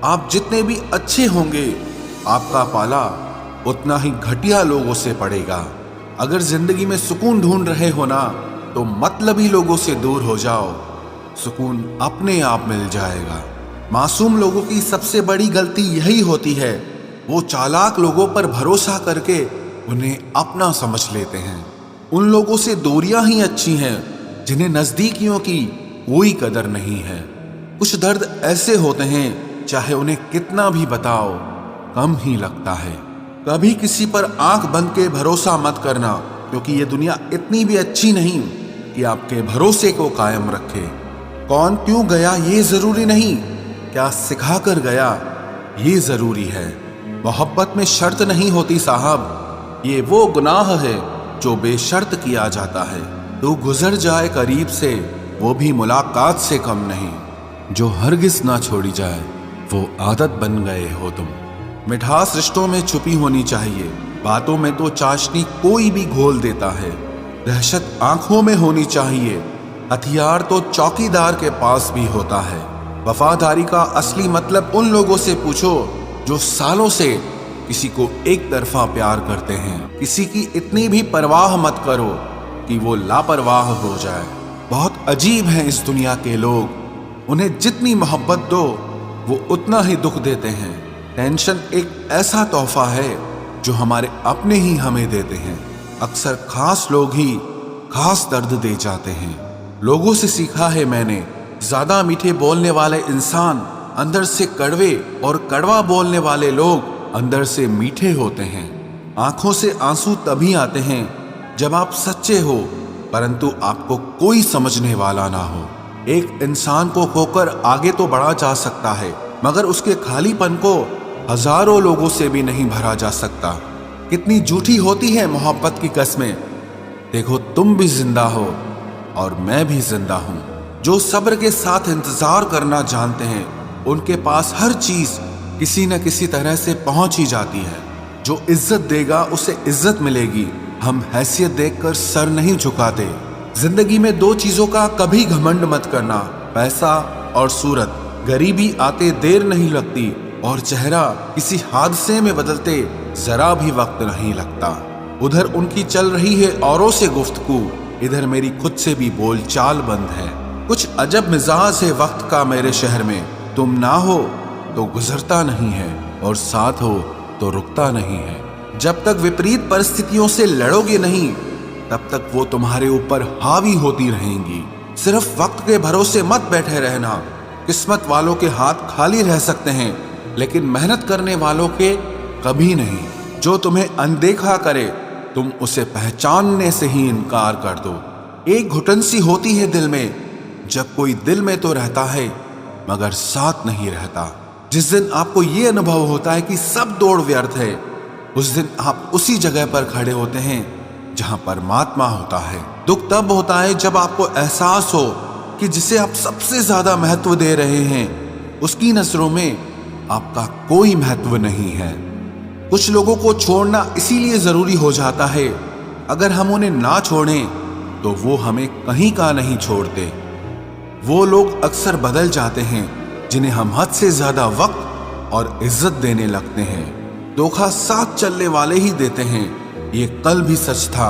आप जितने भी अच्छे होंगे, आपका पाला उतना ही घटिया लोगों से पड़ेगा। अगर जिंदगी में सुकून ढूंढ रहे हो ना, तो मतलबी लोगों से दूर हो जाओ, सुकून अपने आप मिल जाएगा। मासूम लोगों की सबसे बड़ी गलती यही होती है, वो चालाक लोगों पर भरोसा करके उन्हें अपना समझ लेते हैं। उन लोगों से दूरियां ही अच्छी हैं जिन्हें नजदीकियों की कोई कदर नहीं है। कुछ दर्द ऐसे होते हैं, चाहे उन्हें कितना भी बताओ कम ही लगता है। कभी किसी पर आंख बंद के भरोसा मत करना, क्योंकि ये दुनिया इतनी भी अच्छी नहीं कि आपके भरोसे को कायम रखे। कौन क्यों गया ये जरूरी नहीं, क्या सिखा कर गया ये जरूरी है। मोहब्बत में शर्त नहीं होती साहब, ये वो गुनाह है जो बेशर्त किया जाता है। तो गुजर जाए करीब से, वो भी मुलाकात से कम नहीं। जो हरगिज ना छोड़ी जाए, वो आदत बन गए हो तुम। मिठास रिश्तों में छुपी होनी चाहिए, बातों में तो चाशनी कोई भी घोल देता है। दहशत आंखों में होनी चाहिए, हथियार तो चौकीदार के पास भी होता है। वफादारी का असली मतलब उन लोगों से पूछो जो सालों से किसी को एक तरफा प्यार करते हैं। किसी की इतनी भी परवाह मत करो कि वो लापरवाह हो जाए। बहुत अजीब हैं इस दुनिया के लोग, उन्हें जितनी मोहब्बत दो वो उतना ही दुख देते हैं। टेंशन एक ऐसा तोहफा है जो हमारे अपने ही हमें देते हैं। अक्सर खास लोग ही खास दर्द दे जाते हैं। लोगों से सीखा है मैंने, ज्यादा मीठे बोलने वाले इंसान अंदर से कड़वे और कड़वा बोलने वाले लोग अंदर से मीठे होते हैं। आंखों से आंसू तभी आते हैं जब आप सच्चे हो, परंतु आपको कोई समझने वाला ना हो। एक इंसान को खोकर आगे तो बढ़ा जा सकता है, मगर उसके खालीपन को हजारों लोगों से भी नहीं भरा जा सकता। कितनी झूठी होती है मोहब्बत की कस्में। देखो, तुम भी जिंदा हो और मैं भी जिंदा हूं। जो सब्र के साथ इंतजार करना जानते हैं, उनके पास हर चीज किसी न किसी तरह से पहुंच ही जाती है। जो इज्जत देगा उसे इज्जत मिलेगी। हम हैसियत देखकर सर नहीं झुकाते। जिंदगी में दो चीजों का कभी घमंड मत करना, पैसा और सूरत। गरीबी आते देर नहीं लगती और चेहरा किसी हादसे में बदलते जरा भी वक्त नहीं लगता। उधर उनकी चल रही है औरों से गुफ्तगू, इधर मेरी खुद से भी बोलचाल बंद है। कुछ अजब मिजाज है वक्त का मेरे शहर में। तुम ना हो तो गुजरता नहीं है, और साथ हो तो रुकता नहीं है। जब तक विपरीत परिस्थितियों से लड़ोगे नहीं, तब तक वो तुम्हारे ऊपर हावी होती रहेंगी। सिर्फ वक्त के भरोसे मत बैठे रहना। किस्मत वालों के हाथ खाली रह सकते हैं, लेकिन मेहनत करने वालों के कभी नहीं। जो तुम्हें अनदेखा करे, तुम उसे पहचानने से ही इनकार कर दो। एक घुटन सी होती है दिल में, जब कोई दिल में तो रहता है मगर साथ नहीं रहता। जिस दिन आपको ये अनुभव होता है कि सब दौड़ व्यर्थ है, उस दिन आप उसी जगह पर खड़े होते हैं जहां परमात्मा होता है। दुख तब होता है जब आपको एहसास हो कि जिसे आप सबसे ज्यादा महत्व दे रहे हैं, उसकी नजरों में आपका कोई महत्व नहीं है। कुछ लोगों को छोड़ना इसीलिए जरूरी हो जाता है, अगर हम उन्हें ना छोड़ें तो वो हमें कहीं का नहीं छोड़ते। वो लोग अक्सर बदल जाते हैं जिन्हें हम हद से ज्यादा वक्त और इज्जत देने लगते हैं। धोखा साथ चलने वाले ही देते हैं, ये कल भी सच था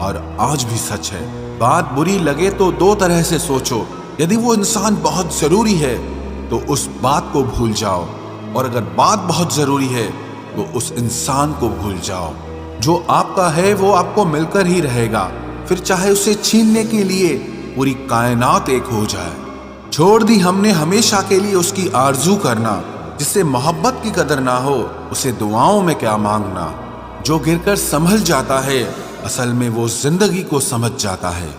और आज भी सच है। बात बुरी लगे तो दो तरह से सोचो। यदि वो इंसान बहुत जरूरी है तो उस बात को भूल जाओ, और अगर बात बहुत जरूरी है तो उस इंसान को भूल जाओ। जो आपका है वो आपको मिलकर ही रहेगा, फिर चाहे उसे छीनने के लिए पूरी कायनात एक हो जाए। छोड़ दी हमने हमेशा के लिए उसकी आरजू करना। जिससे मोहब्बत की कदर ना हो, उसे दुआओं में क्या मांगना। जो गिरकर संभल जाता है, असल में वो जिंदगी को समझ जाता है।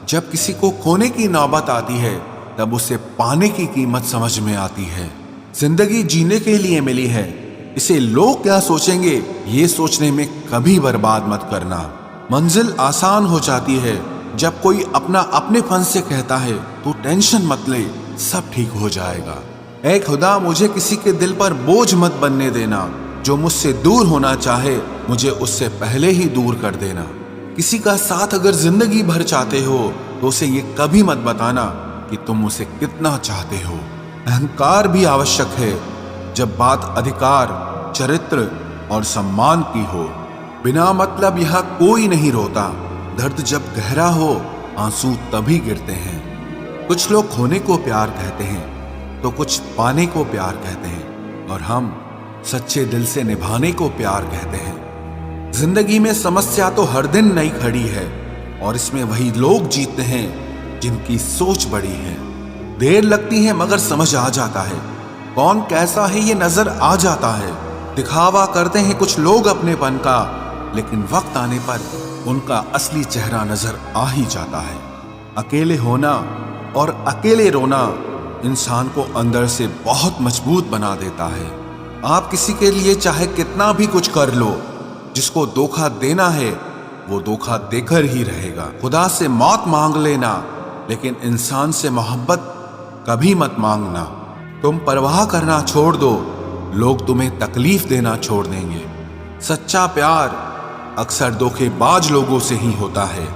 जब किसी को खोने की नौबत आती है, तब उसे पाने की कीमत समझ में आती है। जिंदगी जीने के लिए मिली है, इसे लोग क्या सोचेंगे ये सोचने में कभी बर्बाद मत करना। मंजिल आसान हो जाती है जब कोई अपना अपने फन से कहता है तू टेंशन मत ले, सब ठीक हो जाएगा। ऐ खुदा, मुझे किसी के दिल पर बोझ मत बनने देना। जो मुझसे दूर होना चाहे, मुझे उससे पहले ही दूर कर देना। किसी का साथ अगर जिंदगी भर चाहते हो तो उसे ये कभी मत बताना कि तुम उसे कितना चाहते हो। अहंकार भी आवश्यक है, जब बात अधिकार, चरित्र और सम्मान की हो। बिना मतलब यहाँ कोई नहीं रोता। दर्द जब गहरा हो, आंसू तभी गिरते हैं। कुछ लोग खोने को प्यार कहते हैं तो कुछ पाने को प्यार कहते हैं, और हम सच्चे दिल से निभाने को प्यार कहते हैं। जिंदगी में समस्या तो हर दिन नई खड़ी है, और इसमें वही लोग जीतते हैं जिनकी सोच बड़ी है। देर लगती है मगर समझ आ जाता है, कौन कैसा है ये नजर आ जाता है। दिखावा करते हैं कुछ लोग अपनेपन का, लेकिन वक्त आने पर उनका असली चेहरा नजर आ ही जाता है। अकेले होना और अकेले रोना इंसान को अंदर से बहुत मजबूत बना देता है। आप किसी के लिए चाहे कितना भी कुछ कर लो, जिसको धोखा देना है वो धोखा देकर ही रहेगा। खुदा से मौत मांग लेना, लेकिन इंसान से मोहब्बत कभी मत मांगना। तुम परवाह करना छोड़ दो, लोग तुम्हें तकलीफ देना छोड़ देंगे। सच्चा प्यार अक्सर धोखेबाज लोगों से ही होता है।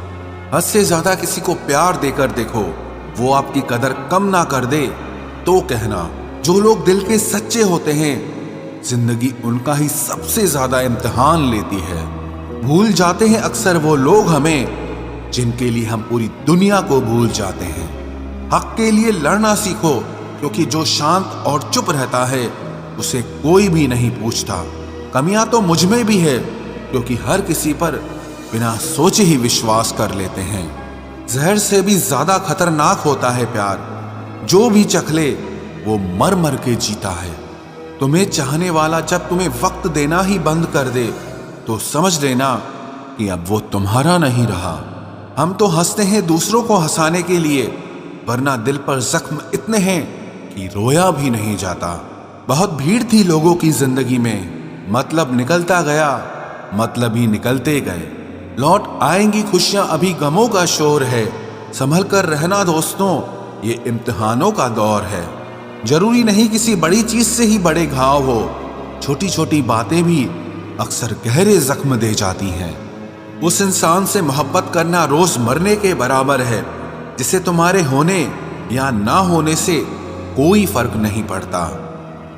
हद से ज्यादा किसी को प्यार देकर देखो, वो आपकी कदर कम ना कर दे तो कहना। जो लोग दिल के सच्चे होते हैं, जिंदगी उनका ही सबसे ज्यादा इम्तिहान लेती है। भूल जाते हैं अक्सर वो लोग हमें, जिनके लिए हम पूरी दुनिया को भूल जाते हैं। हक के लिए लड़ना सीखो, क्योंकि जो शांत और चुप रहता है उसे कोई भी नहीं पूछता। कमियां तो मुझ में भी है, क्योंकि हर किसी पर बिना सोचे ही विश्वास कर लेते हैं। जहर से भी ज्यादा खतरनाक होता है प्यार। जो भी चख ले वो मर मर के जीता है। तुम्हें चाहने वाला जब तुम्हें वक्त देना ही बंद कर दे, तो समझ लेना कि अब वो तुम्हारा नहीं रहा। हम तो हंसते हैं दूसरों को हंसाने के लिए, वरना दिल पर जख्म इतने हैं कि रोया भी नहीं जाता। बहुत भीड़ थी लोगों की जिंदगी में, मतलब निकलता गया, मतलब ही निकलते गए। लौट आएंगी खुशियां, अभी गमों का शोर है। संभल कर रहना दोस्तों, ये इम्तिहानों का दौर है। जरूरी नहीं किसी बड़ी चीज से ही बड़े घाव हो, छोटी छोटी बातें भी अक्सर गहरे जख्म दे जाती हैं। उस इंसान से मोहब्बत करना रोज मरने के बराबर है, जिसे तुम्हारे होने या ना होने से कोई फर्क नहीं पड़ता।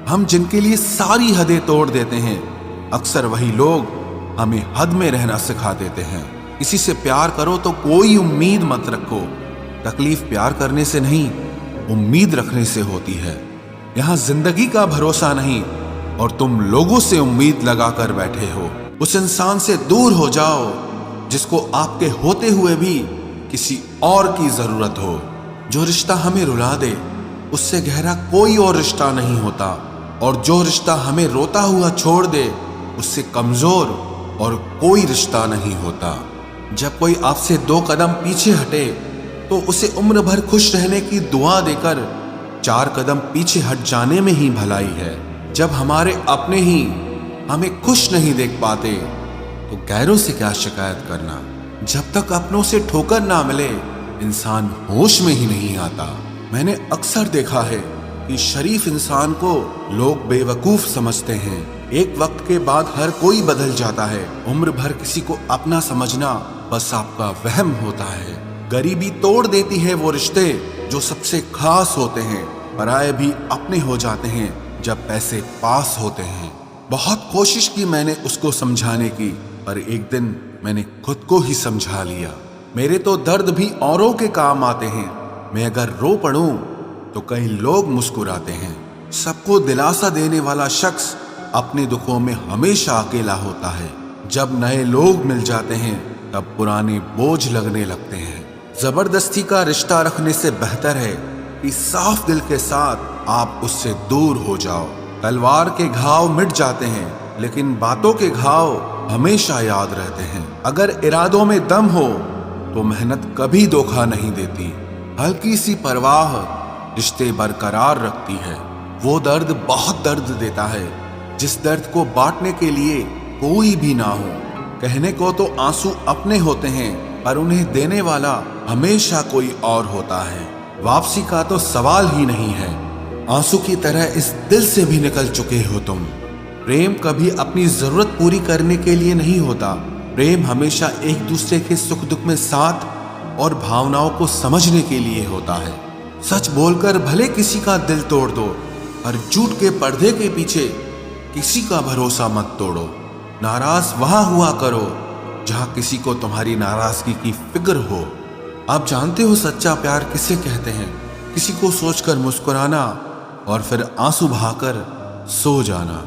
हम जिनके लिए सारी हदें तोड़ देते हैं, अक्सर वही लोग हमें हद में रहना सिखा देते हैं। किसी से प्यार करो तो कोई उम्मीद मत रखो। तकलीफ प्यार करने से नहीं, उम्मीद रखने से होती है। यहाँ जिंदगी का भरोसा नहीं, और तुम लोगों से उम्मीद लगा कर बैठे हो। उस इंसान से दूर हो जाओ जिसको आपके होते हुए भी किसी और की जरूरत हो। जो रिश्ता हमें रुला दे, उससे गहरा कोई और रिश्ता नहीं होता, और जो रिश्ता हमें रोता हुआ छोड़ दे, उससे कमजोर और कोई रिश्ता नहीं होता। जब कोई आपसे 2 कदम पीछे हटे, तो उसे उम्र भर खुश रहने की दुआ देकर 4 कदम पीछे हट जाने में ही भलाई है। जब हमारे अपने ही हमें खुश नहीं देख पाते, तो गैरों से क्या शिकायत करना। जब तक अपनों से ठोकर ना मिले, इंसान होश में ही नहीं आता। मैंने अक्सर देखा है कि शरीफ इंसान को लोग बेवकूफ समझते हैं। एक वक्त के बाद हर कोई बदल जाता है। उम्र भर किसी को अपना समझना बस आपका वहम होता है। गरीबी तोड़ देती है वो रिश्ते जो सबसे खास होते हैं। पराये भी अपने हो जाते हैं जब पैसे पास होते हैं। बहुत कोशिश की मैंने उसको समझाने की, पर एक दिन मैंने खुद को ही समझा लिया। मेरे तो दर्द भी औरों के काम आते हैं। मैं अगर रो पड़ूं तो कई लोग मुस्कुराते हैं। सबको दिलासा देने वाला शख्स अपने दुखों में हमेशा अकेला होता है। जब नए लोग मिल जाते हैं, तब पुराने बोझ लगने लगते हैं। जबरदस्ती का रिश्ता रखने से बेहतर है कि साफ दिल के साथ आप उससे दूर हो जाओ। तलवार के घाव मिट जाते हैं, लेकिन बातों के घाव हमेशा याद रहते हैं। अगर इरादों में दम हो तो मेहनत कभी धोखा नहीं देती। हल्की सी परवाह रिश्ते बरकरार रखती है। वो दर्द बहुत दर्द देता है, जिस दर्द को बांटने के लिए कोई भी ना हो। कहने को तो आंसू अपने होते हैं, पर उन्हें देने वाला हमेशा कोई और होता है। वापसी का तो सवाल ही नहीं है। आंसू की तरह इस दिल से भी निकल चुके हो तुम। प्रेम कभी अपनी जरूरत पूरी करने के लिए नहीं होता। प्रेम हमेशा एक दूसरे के सुख दुख में साथ और भावनाओं को समझने के लिए होता है। सच बोलकर भले किसी का दिल तोड़ दो, हर झूठ के पर्दे के पीछे किसी का भरोसा मत तोड़ो। नाराज वहां हुआ करो जहां किसी को तुम्हारी नाराजगी की फिक्र हो। आप जानते हो सच्चा प्यार किसे कहते हैं? किसी को सोचकर मुस्कुराना और फिर आंसू बहाकर सो जाना।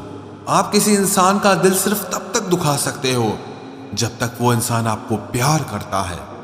आप किसी इंसान का दिल सिर्फ तब तक दुखा सकते हो जब तक वो इंसान आपको प्यार करता है।